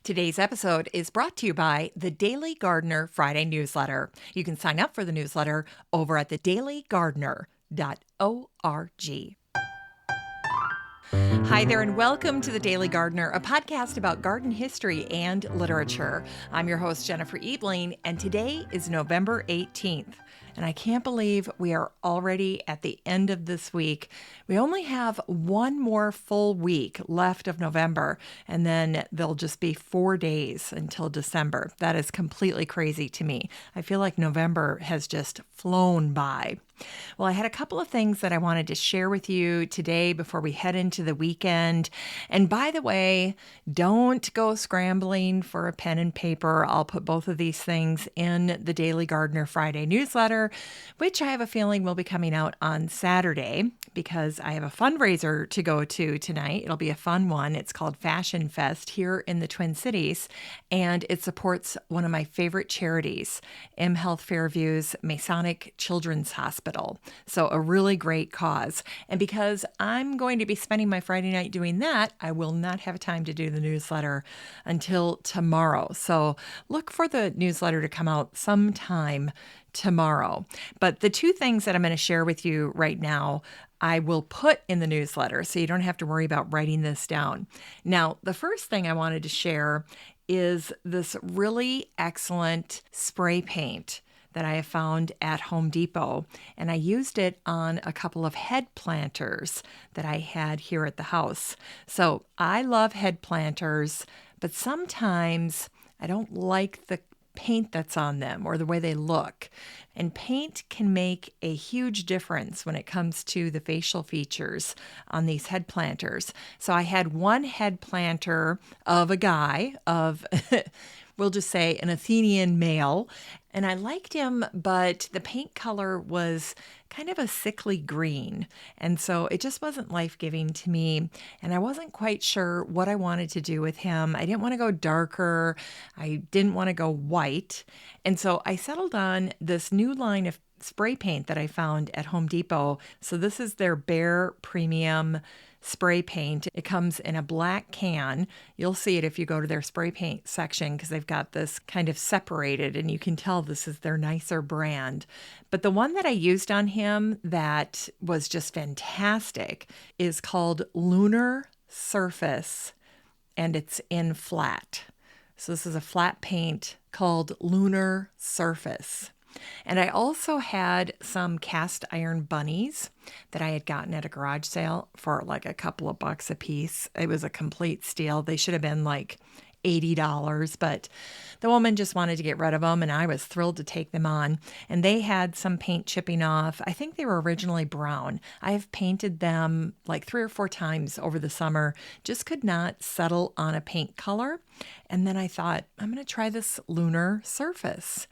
Today's episode is brought to you by the Daily Gardener Friday newsletter. You can sign up for the newsletter over at thedailygardener.org. Hi there, and welcome to The Daily Gardener, a podcast about garden history and literature. I'm your host, Jennifer Ebling, and today is November 18th. And I can't believe we are already at the end of this week. We only have one more full week left of November, and then there'll just be 4 days until December. That is completely crazy to me. I feel like November has just flown by. Well, I had a couple of things that I wanted to share with you today before we head into the weekend. And by the way, don't go scrambling for a pen and paper. I'll put both of these things in the Daily Gardener Friday newsletter, which I have a feeling will be coming out on Saturday because I have a fundraiser to go to tonight. It'll be a fun one. It's called Fashion Fest here in the Twin Cities, and it supports one of my favorite charities, M Health Fairview's Masonic Children's Hospital. So a really great cause. And because I'm going to be spending my Friday night doing that, I will not have time to do the newsletter until tomorrow. So look for the newsletter to come out sometime tomorrow. But the two things that I'm going to share with you right now, I will put in the newsletter, so you don't have to worry about writing this down. Now, the first thing I wanted to share is this really excellent spray paint that I have found at Home Depot, and I used it on a couple of head planters that I had here at the house. So I love head planters, but sometimes I don't like the paint that's on them or the way they look. And paint can make a huge difference when it comes to the facial features on these head planters. So I had one head planter of a guy, of we'll just say an Athenian male, and I liked him, but the paint color was kind of a sickly green. And so it just wasn't life-giving to me. And I wasn't quite sure what I wanted to do with him. I didn't want to go darker. I didn't want to go white. And so I settled on this new line of spray paint that I found at Home Depot. So this is their Bare Premium spray paint. It comes in a black can. You'll see it if you go to their spray paint section because they've got this kind of separated and you can tell this is their nicer brand. But the one that I used on him that was just fantastic is called Lunar Surface, and it's in flat. So this is a flat paint called Lunar Surface. And I also had some cast iron bunnies that I had gotten at a garage sale for like a couple of bucks a piece. It was a complete steal. They should have been like $80, but the woman just wanted to get rid of them, and I was thrilled to take them on. And they had some paint chipping off. I think they were originally brown. I have painted them like 3 or 4 times over the summer, just could not settle on a paint color. And then I thought, I'm going to try this Lunar Surface.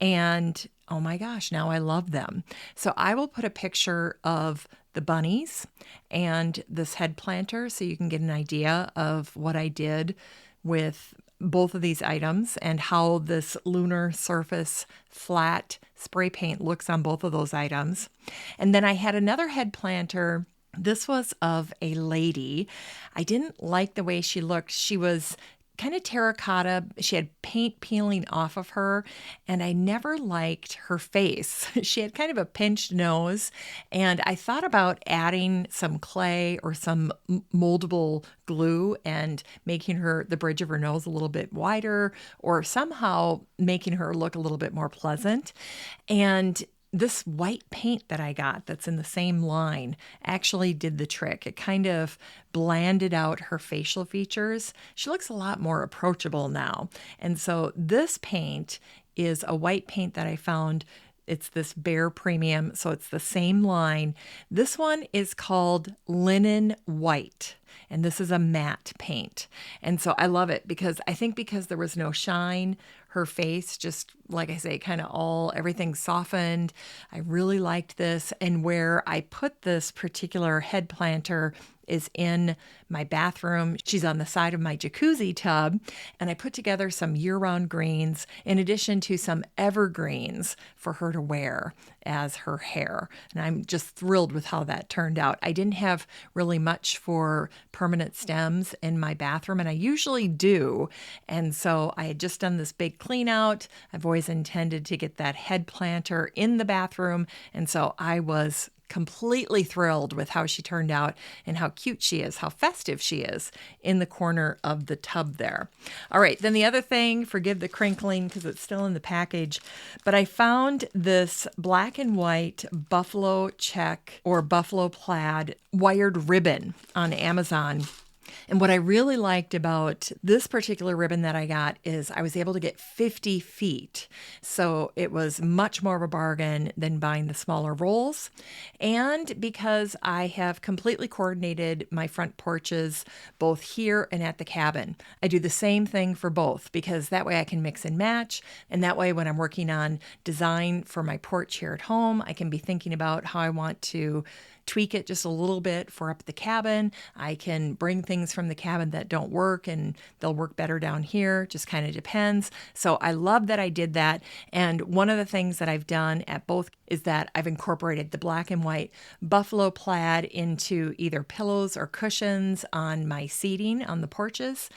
And oh my gosh, now I love them. So I will put a picture of the bunnies and this head planter so you can get an idea of what I did with both of these items and how this Lunar Surface flat spray paint looks on both of those items. And then I had another head planter. This was of a lady. I didn't like the way she looked. She was kind of terracotta. She had paint peeling off of her, and I never liked her face. She had kind of a pinched nose, and I thought about adding some clay or some moldable glue and making the bridge of her nose a little bit wider, or somehow making her look a little bit more pleasant. And this white paint that I got that's in the same line actually did the trick. It kind of blanded out her facial features. She looks a lot more approachable now. And so this paint is a white paint that I found. It's this Bare Premium, so it's the same line. This one is called Linen White, and this is a matte paint. And so I love it because I think because there was no shine, her face just, like I say, kind of everything softened. I really liked this. And where I put this particular head planter is in my bathroom. She's on the side of my jacuzzi tub, and I put together some year-round greens in addition to some evergreens for her to wear as her hair. And I'm just thrilled with how that turned out. I didn't have really much for permanent stems in my bathroom, and I usually do. And so I had just done this big clean out. I've always intended to get that head planter in the bathroom. And so I was completely thrilled with how she turned out and how cute she is, how festive she is in the corner of the tub there. All right, then the other thing, forgive the crinkling because it's still in the package, but I found this black and white buffalo check or buffalo plaid wired ribbon on Amazon. And what I really liked about this particular ribbon that I got is I was able to get 50 feet. So it was much more of a bargain than buying the smaller rolls. And because I have completely coordinated my front porches both here and at the cabin, I do the same thing for both because that way I can mix and match. And that way when I'm working on design for my porch here at home, I can be thinking about how I want to tweak it just a little bit for up at the cabin. I can bring things from the cabin that don't work and they'll work better down here. Just kind of depends. So I love that I did that. And one of the things that I've done at both is that I've incorporated the black and white buffalo plaid into either pillows or cushions on my seating on the porches.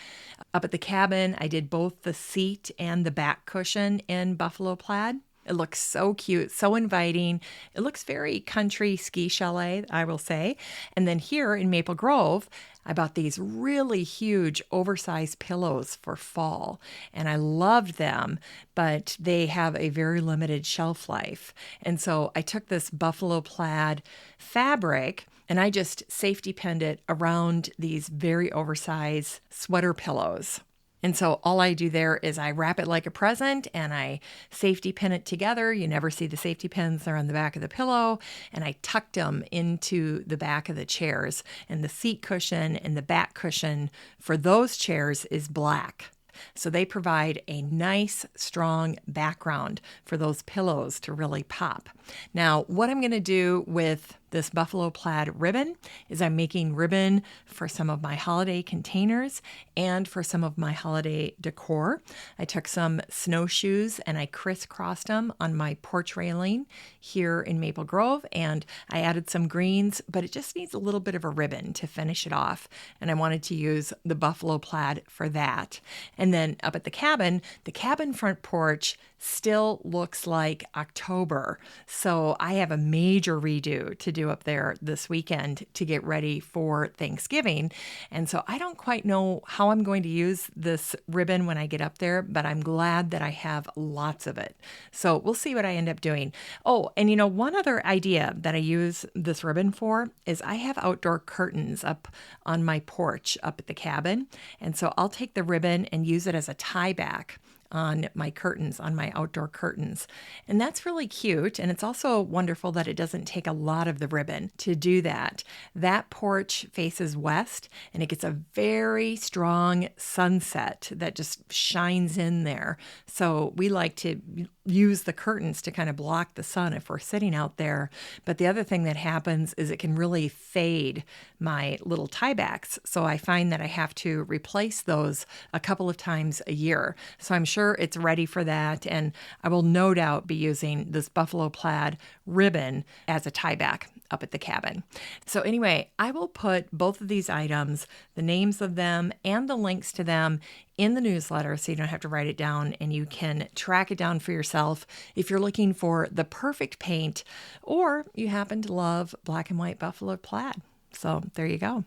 Up at the cabin, I did both the seat and the back cushion in buffalo plaid. It looks so cute, so inviting. It looks very country ski chalet, I will say. And then here in Maple Grove, I bought these really huge oversized pillows for fall, and I loved them, but they have a very limited shelf life. And so I took this buffalo plaid fabric and I just safety pinned it around these very oversized sweater pillows. And so all I do there is I wrap it like a present and I safety pin it together. You never see the safety pins. They're on the back of the pillow. And I tucked them into the back of the chairs. And the seat cushion and the back cushion for those chairs is black. So they provide a nice, strong background for those pillows to really pop. Now, what I'm going to do with this buffalo plaid ribbon is I'm making ribbon for some of my holiday containers and for some of my holiday decor. I took some snowshoes and I crisscrossed them on my porch railing here in Maple Grove, and I added some greens, but it just needs a little bit of a ribbon to finish it off, and I wanted to use the buffalo plaid for that. And then up at the cabin front porch still looks like October. So I have a major redo to do up there this weekend to get ready for Thanksgiving. And so I don't quite know how I'm going to use this ribbon when I get up there, but I'm glad that I have lots of it. So we'll see what I end up doing. Oh, and one other idea that I use this ribbon for is I have outdoor curtains up on my porch up at the cabin. And so I'll take the ribbon and use it as a tie back on my curtains, on my outdoor curtains. And that's really cute. And it's also wonderful that it doesn't take a lot of the ribbon to do that. That porch faces west and it gets a very strong sunset that just shines in there. So we like to use the curtains to kind of block the sun if we're sitting out there. But the other thing that happens is it can really fade my little tiebacks. So I find that I have to replace those a couple of times a year. So I'm sure it's ready for that. And I will no doubt be using this buffalo plaid ribbon as a tieback up at the cabin. So anyway, I will put both of these items, the names of them and the links to them in the newsletter so you don't have to write it down and you can track it down for yourself if you're looking for the perfect paint or you happen to love black and white buffalo plaid. So there you go.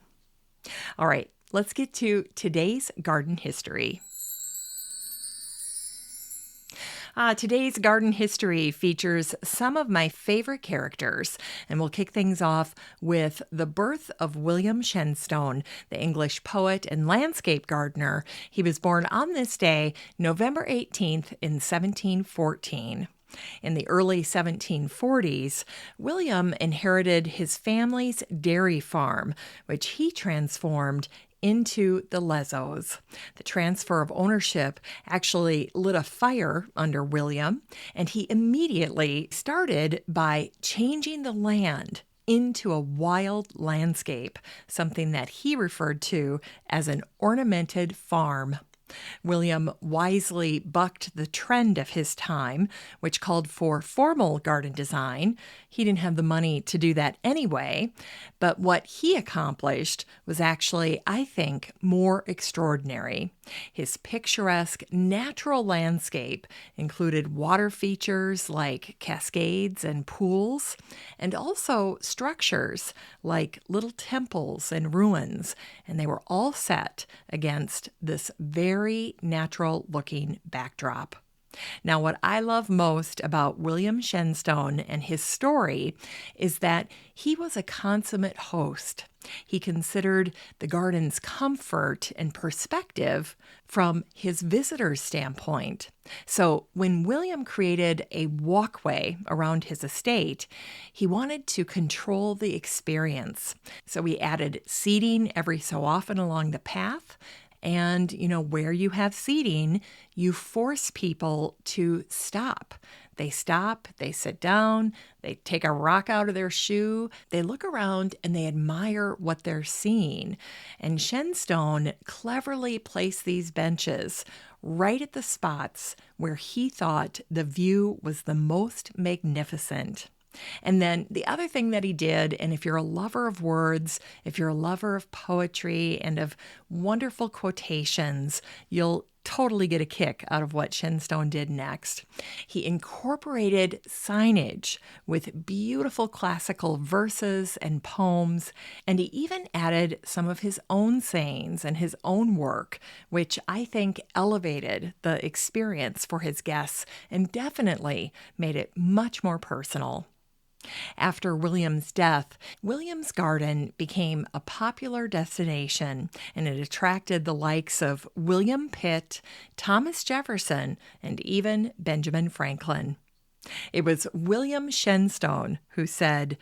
All right, let's get to today's garden history. Today's garden history features some of my favorite characters, and we'll kick things off with the birth of William Shenstone, the English poet and landscape gardener. He was born on this day, November 18th in 1714. In the early 1740s, William inherited his family's dairy farm, which he transformed into the Lesquereux. The transfer of ownership actually lit a fire under William, and he immediately started by changing the land into a wild landscape, something that he referred to as an ornamented farm. William wisely bucked the trend of his time, which called for formal garden design. He didn't have the money to do that anyway, but what he accomplished was actually, I think, more extraordinary. His picturesque natural landscape included water features like cascades and pools, and also structures like little temples and ruins, and they were all set against this very natural-looking backdrop. Now, what I love most about William Shenstone and his story is that he was a consummate host. He considered the garden's comfort and perspective from his visitor's standpoint. So when William created a walkway around his estate, he wanted to control the experience. So he added seating every so often along the path. And, where you have seating, you force people to stop. They stop, they sit down, they take a rock out of their shoe, they look around and they admire what they're seeing. And Shenstone cleverly placed these benches right at the spots where he thought the view was the most magnificent. And then the other thing that he did, and if you're a lover of words, if you're a lover of poetry and of wonderful quotations, you'll totally get a kick out of what Shenstone did next. He incorporated signage with beautiful classical verses and poems, and he even added some of his own sayings and his own work, which I think elevated the experience for his guests and definitely made it much more personal. After William's death, William's garden became a popular destination, and it attracted the likes of William Pitt, Thomas Jefferson, and even Benjamin Franklin. It was William Shenstone who said,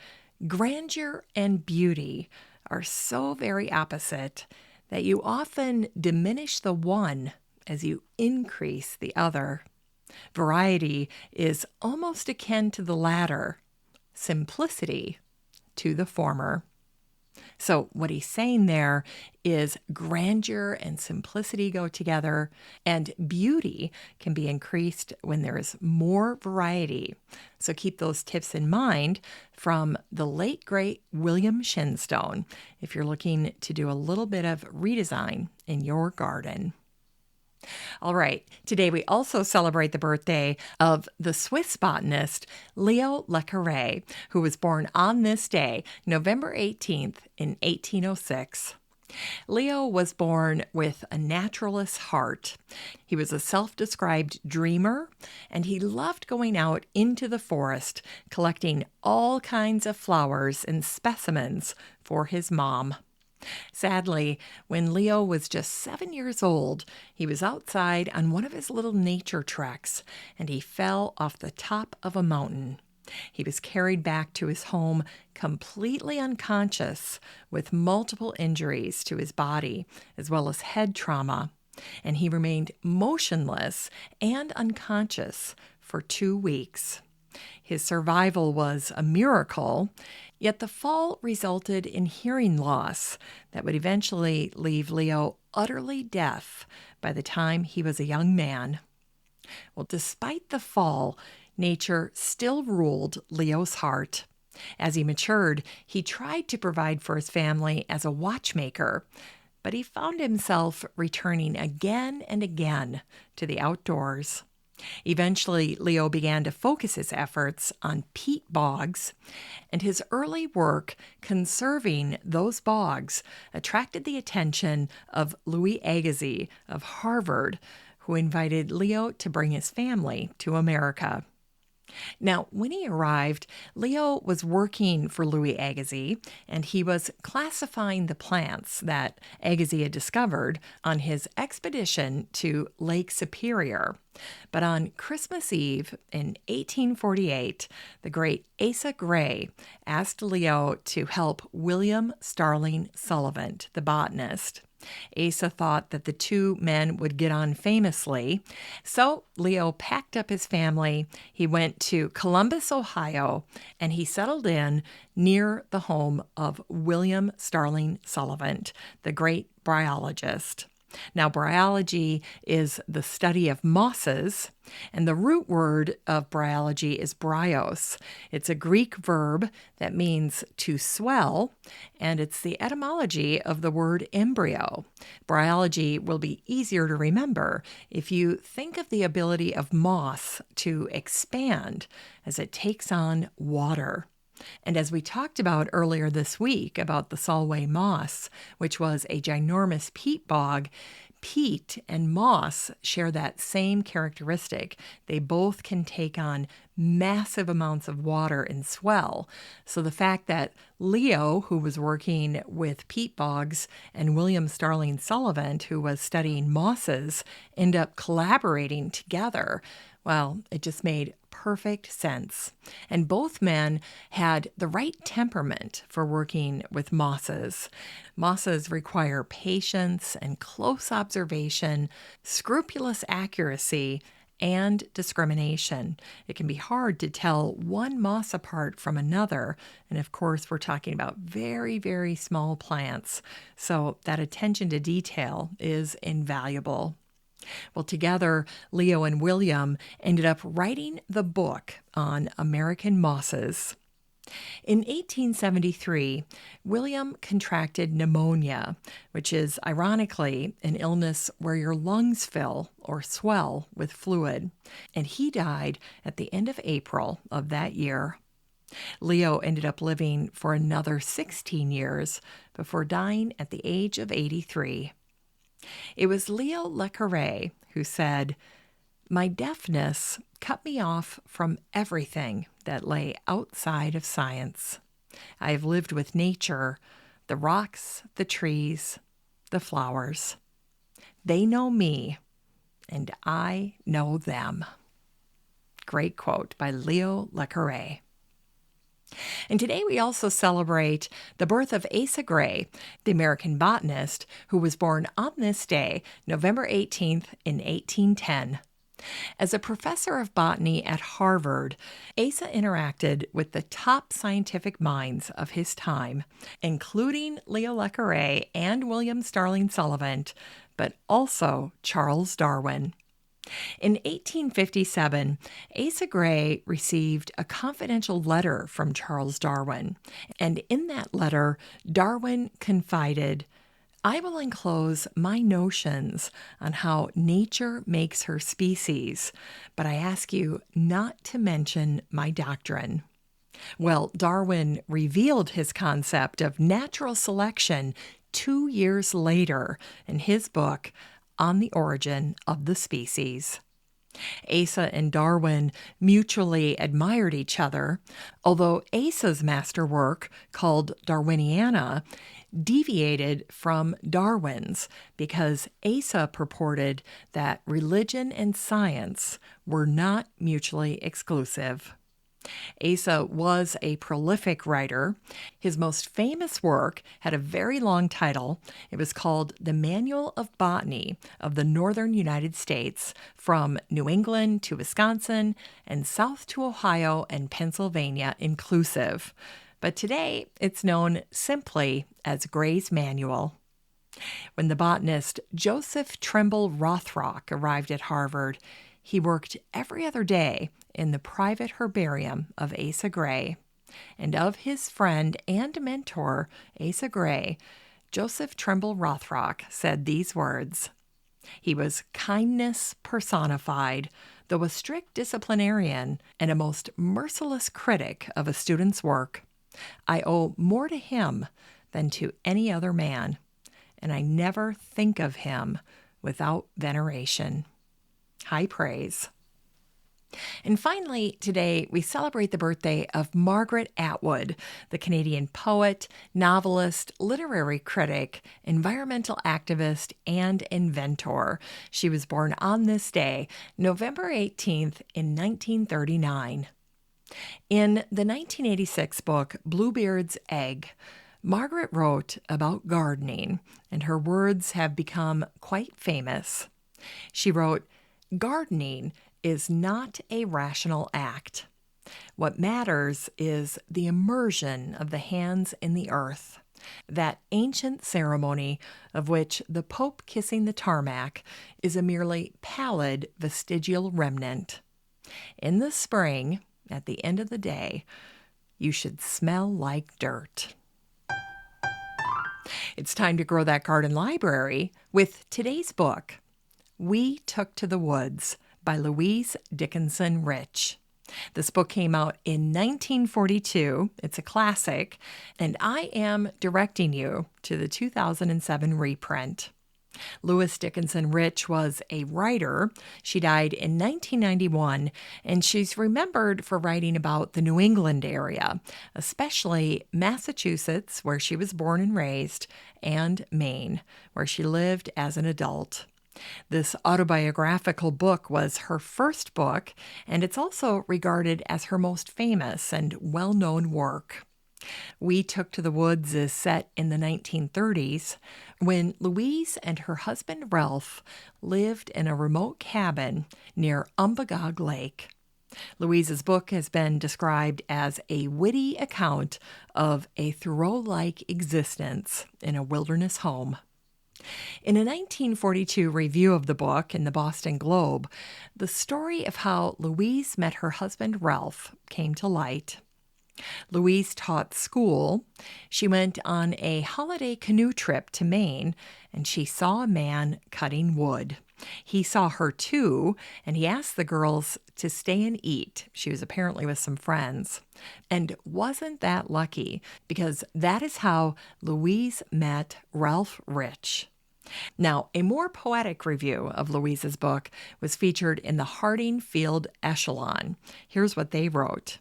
"Grandeur and beauty are so very opposite that you often diminish the one as you increase the other. Variety is almost akin to the latter, simplicity to the former." So what he's saying there is grandeur and simplicity go together, and beauty can be increased when there is more variety. So keep those tips in mind from the late, great William Shenstone if you're looking to do a little bit of redesign in your garden. All right, today we also celebrate the birthday of the Swiss botanist Leo Lesquereux, who was born on this day, November 18th, in 1806. Leo was born with a naturalist's heart. He was a self-described dreamer, and he loved going out into the forest, collecting all kinds of flowers and specimens for his mom. Sadly, when Leo was just 7 years old, he was outside on one of his little nature treks, and he fell off the top of a mountain. He was carried back to his home completely unconscious, with multiple injuries to his body, as well as head trauma, and he remained motionless and unconscious for 2 weeks. His survival was a miracle, yet the fall resulted in hearing loss that would eventually leave Leo utterly deaf by the time he was a young man. Well, despite the fall, nature still ruled Leo's heart. As he matured, he tried to provide for his family as a watchmaker, but he found himself returning again and again to the outdoors. Eventually, Leo began to focus his efforts on peat bogs, and his early work conserving those bogs attracted the attention of Louis Agassiz of Harvard, who invited Leo to bring his family to America. Now, when he arrived, Leo was working for Louis Agassiz, and he was classifying the plants that Agassiz had discovered on his expedition to Lake Superior. But on Christmas Eve in 1848, the great Asa Gray asked Leo to help William Starling Sullivan, the botanist. Asa thought that the two men would get on famously, so Leo packed up his family. He went to Columbus, Ohio, and he settled in near the home of William Starling Sullivan, the great bryologist. Now, bryology is the study of mosses, and the root word of bryology is bryos. It's a Greek verb that means to swell, and it's the etymology of the word embryo. Bryology will be easier to remember if you think of the ability of moss to expand as it takes on water. And as we talked about earlier this week about the Solway moss, which was a ginormous peat bog, peat and moss share that same characteristic. They both can take on massive amounts of water and swell. So the fact that Leo, who was working with peat bogs, and William Starling Sullivan, who was studying mosses, end up collaborating together, well, it just made perfect sense. And both men had the right temperament for working with mosses. Mosses require patience and close observation, scrupulous accuracy, and discrimination. It can be hard to tell one moss apart from another. And of course, we're talking about very, very small plants. So that attention to detail is invaluable. Well, together, Leo and William ended up writing the book on American mosses. In 1873, William contracted pneumonia, which is ironically an illness where your lungs fill or swell with fluid, and he died at the end of April of that year. Leo ended up living for another 16 years before dying at the age of 83. It was Leo Lesquereux who said, "My deafness cut me off from everything that lay outside of science. I have lived with nature, the rocks, the trees, the flowers. They know me, and I know them." Great quote by Leo Lesquereux. And today we also celebrate the birth of Asa Gray, the American botanist who was born on this day, November 18th, in 1810. As a professor of botany at Harvard, Asa interacted with the top scientific minds of his time, including Leo Lesquereux and William Starling Sullivan, but also Charles Darwin. In 1857, Asa Gray received a confidential letter from Charles Darwin, and in that letter, Darwin confided, "I will enclose my notions on how nature makes her species, but I ask you not to mention my doctrine." Well, Darwin revealed his concept of natural selection 2 years later in his book, On the Origin of the Species. Asa and Darwin mutually admired each other, although Asa's masterwork, called Darwiniana, deviated from Darwin's because Asa purported that religion and science were not mutually exclusive. Asa was a prolific writer. His most famous work had a very long title. It was called The Manual of Botany of the Northern United States, from New England to Wisconsin and south to Ohio and Pennsylvania inclusive. But today it's known simply as Gray's Manual. When the botanist Joseph Trumbull Rothrock arrived at Harvard, he worked every other day in the private herbarium of Asa Gray. And of his friend and mentor, Asa Gray, Joseph Trumbull Rothrock said these words: "He was kindness personified, though a strict disciplinarian and a most merciless critic of a student's work. I owe more to him than to any other man, and I never think of him without veneration." High praise. And finally, today we celebrate the birthday of Margaret Atwood, the Canadian poet, novelist, literary critic, environmental activist, and inventor. She was born on this day, November 18th, in 1939. In the 1986 book, Bluebeard's Egg, Margaret wrote about gardening, and her words have become quite famous. She wrote, "Gardening is not a rational act. What matters is the immersion of the hands in the earth. That ancient ceremony of which the Pope kissing the tarmac is a merely pallid vestigial remnant. In the spring, at the end of the day, you should smell like dirt. It's time to grow that garden library with today's book, We Took to the Woods by Louise Dickinson Rich. This book came out in 1942. It's a classic, and I am directing you to the 2007 reprint. Louise Dickinson Rich was a writer. She died in 1991, and she's remembered for writing about the New England area, especially Massachusetts, where she was born and raised, and Maine, where she lived as an adult. This autobiographical book was her first book, and it's also regarded as her most famous and well-known work. We Took to the Woods is set in the 1930s when Louise and her husband Ralph lived in a remote cabin near Umbagog Lake. Louise's book has been described as a witty account of a Thoreau-like existence in a wilderness home. In a 1942 review of the book in the Boston Globe, the story of how Louise met her husband Ralph came to light. Louise taught school. She went on a holiday canoe trip to Maine, and she saw a man cutting wood. He saw her too, and he asked the girls to stay and eat. She was apparently with some friends. And wasn't that lucky? Because that is how Louise met Ralph Rich. Now, a more poetic review of Louise's book was featured in the Harding Field Echelon. Here's what they wrote.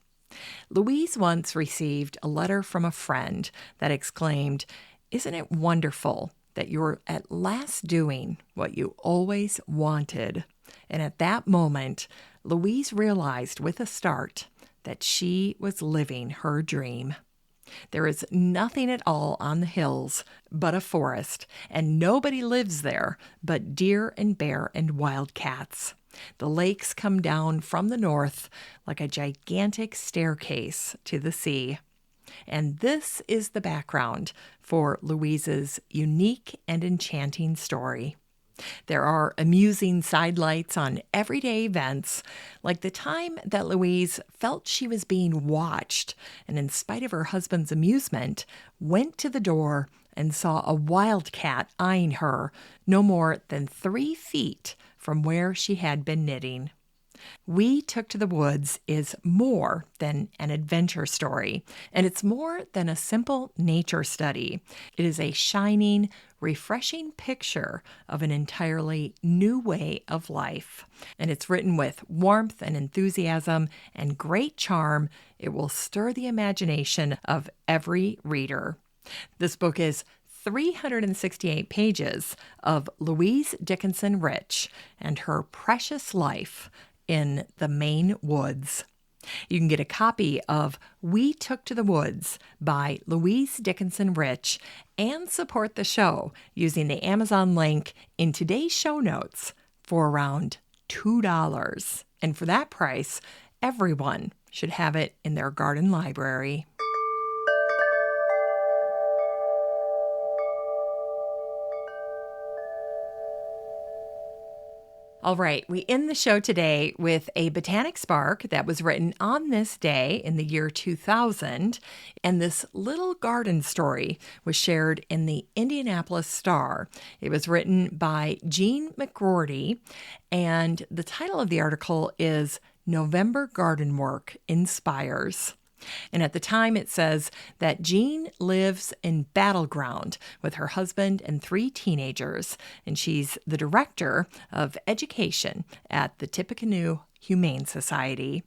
Louise once received a letter from a friend that exclaimed, "Isn't it wonderful that you're at last doing what you always wanted?" And at that moment, Louise realized with a start that she was living her dream. There is nothing at all on the hills but a forest, and nobody lives there but deer and bear and wildcats. The lakes come down from the north like a gigantic staircase to the sea. And this is the background for Louise's unique and enchanting story. There are amusing sidelights on everyday events, like the time that Louise felt she was being watched, and in spite of her husband's amusement, went to the door and saw a wildcat eyeing her no more than 3 feet from where she had been knitting. We Took to the Woods is more than an adventure story, and it's more than a simple nature study. It is a shining, refreshing picture of an entirely new way of life. And it's written with warmth and enthusiasm and great charm. It will stir the imagination of every reader. This book is 368 pages of Louise Dickinson Rich and her precious life in the Maine woods. You can get a copy of We Took to the Woods by Louise Dickinson Rich and support the show using the Amazon link in today's show notes for around $2. And for that price, everyone should have it in their garden library. All right, we end the show today with a Botanic Spark that was written on this day in the year 2000, and this little garden story was shared in the Indianapolis Star. It was written by Jean McGroarty, and the title of the article is November Garden Work Inspires. And at the time, it says that Jean lives in Battleground with her husband and 3 teenagers, and she's the director of education at the Tippecanoe Humane Society.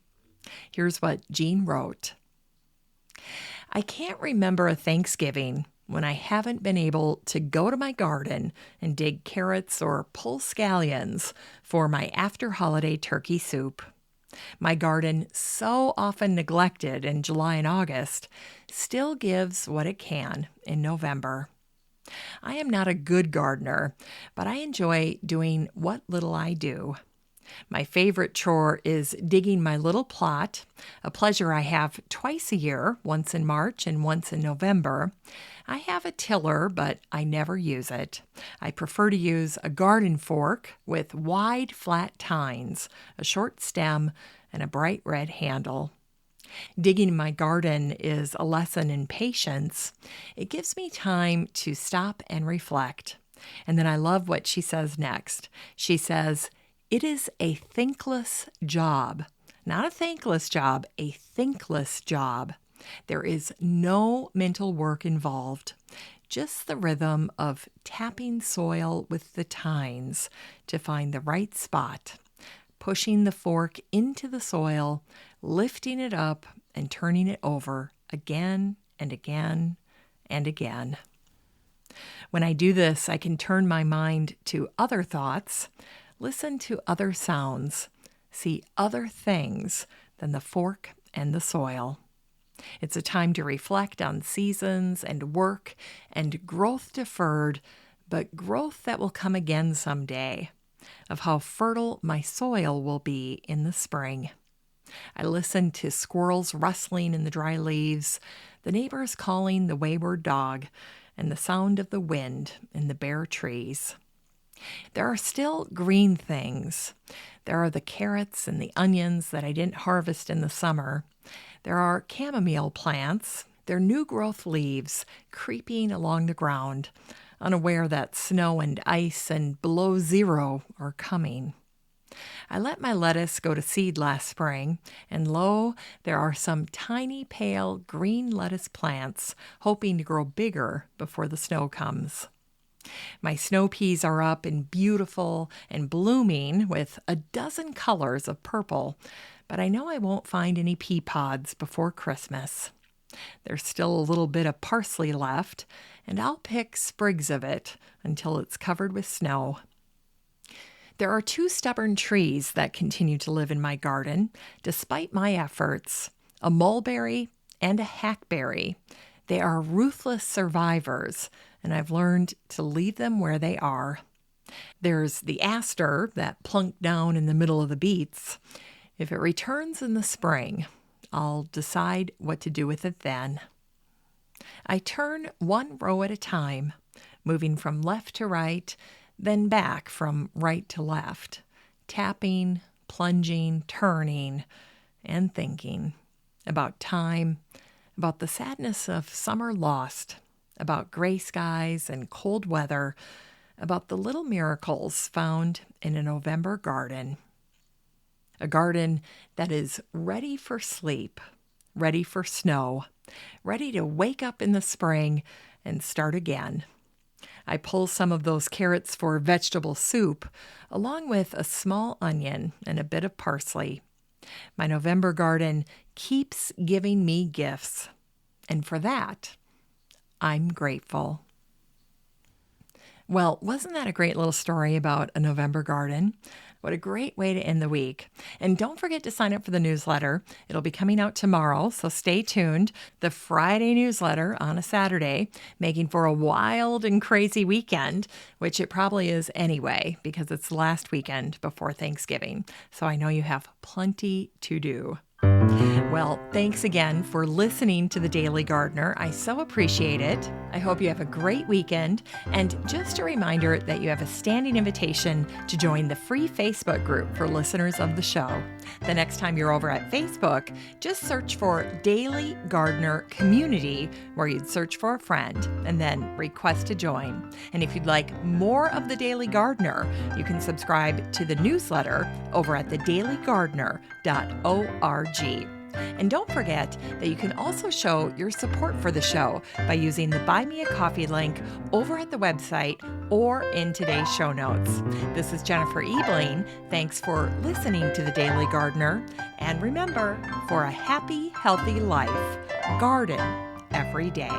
Here's what Jean wrote. I can't remember a Thanksgiving when I haven't been able to go to my garden and dig carrots or pull scallions for my after-holiday turkey soup. My garden, so often neglected in July and August, still gives what it can in November. I am not a good gardener, but I enjoy doing what little I do. My favorite chore is digging my little plot, a pleasure I have twice a year, once in March and once in November. I have a tiller, but I never use it. I prefer to use a garden fork with wide, flat tines, a short stem, and a bright red handle. Digging in my garden is a lesson in patience. It gives me time to stop and reflect. And then I love what she says next. She says, "It is a thinkless job." Not a thankless job, a thinkless job. There is no mental work involved, just the rhythm of tapping soil with the tines to find the right spot, pushing the fork into the soil, lifting it up, and turning it over again and again and again. When I do this, I can turn my mind to other thoughts, listen to other sounds, see other things than the fork and the soil. It's a time to reflect on seasons and work and growth deferred, but growth that will come again someday, of how fertile my soil will be in the spring. I listen to squirrels rustling in the dry leaves, the neighbors calling the wayward dog, and the sound of the wind in the bare trees. There are still green things. There are the carrots and the onions that I didn't harvest in the summer. There are chamomile plants, their new growth leaves creeping along the ground, unaware that snow and ice and below zero are coming. I let my lettuce go to seed last spring, and lo, there are some tiny pale green lettuce plants hoping to grow bigger before the snow comes. My snow peas are up and beautiful and blooming with a dozen colors of purple, but I know I won't find any pea pods before Christmas. There's still a little bit of parsley left, and I'll pick sprigs of it until it's covered with snow. There are 2 stubborn trees that continue to live in my garden, despite my efforts, a mulberry and a hackberry. They are ruthless survivors, and I've learned to leave them where they are. There's the aster that plunked down in the middle of the beets. If it returns in the spring, I'll decide what to do with it then. I turn one row at a time, moving from left to right, then back from right to left, tapping, plunging, turning, and thinking about time, about the sadness of summer lost, about gray skies and cold weather, about the little miracles found in a November garden. A garden that is ready for sleep, ready for snow, ready to wake up in the spring and start again. I pull some of those carrots for vegetable soup, along with a small onion and a bit of parsley. My November garden keeps giving me gifts, and for that, I'm grateful. Well, wasn't that a great little story about a November garden? What a great way to end the week. And don't forget to sign up for the newsletter. It'll be coming out tomorrow, so stay tuned. The Friday newsletter on a Saturday, making for a wild and crazy weekend, which it probably is anyway, because it's the last weekend before Thanksgiving. So I know you have plenty to do. Well, thanks again for listening to The Daily Gardener. I so appreciate it. I hope you have a great weekend. And just a reminder that you have a standing invitation to join the free Facebook group for listeners of the show. The next time you're over at Facebook, just search for Daily Gardener Community, where you'd search for a friend and then request to join. And if you'd like more of The Daily Gardener, you can subscribe to the newsletter over at thedailygardener.org. And don't forget that you can also show your support for the show by using the Buy Me a Coffee link over at the website or in today's show notes. This is Jennifer Ebling. Thanks for listening to The Daily Gardener. And remember, for a happy, healthy life, garden every day.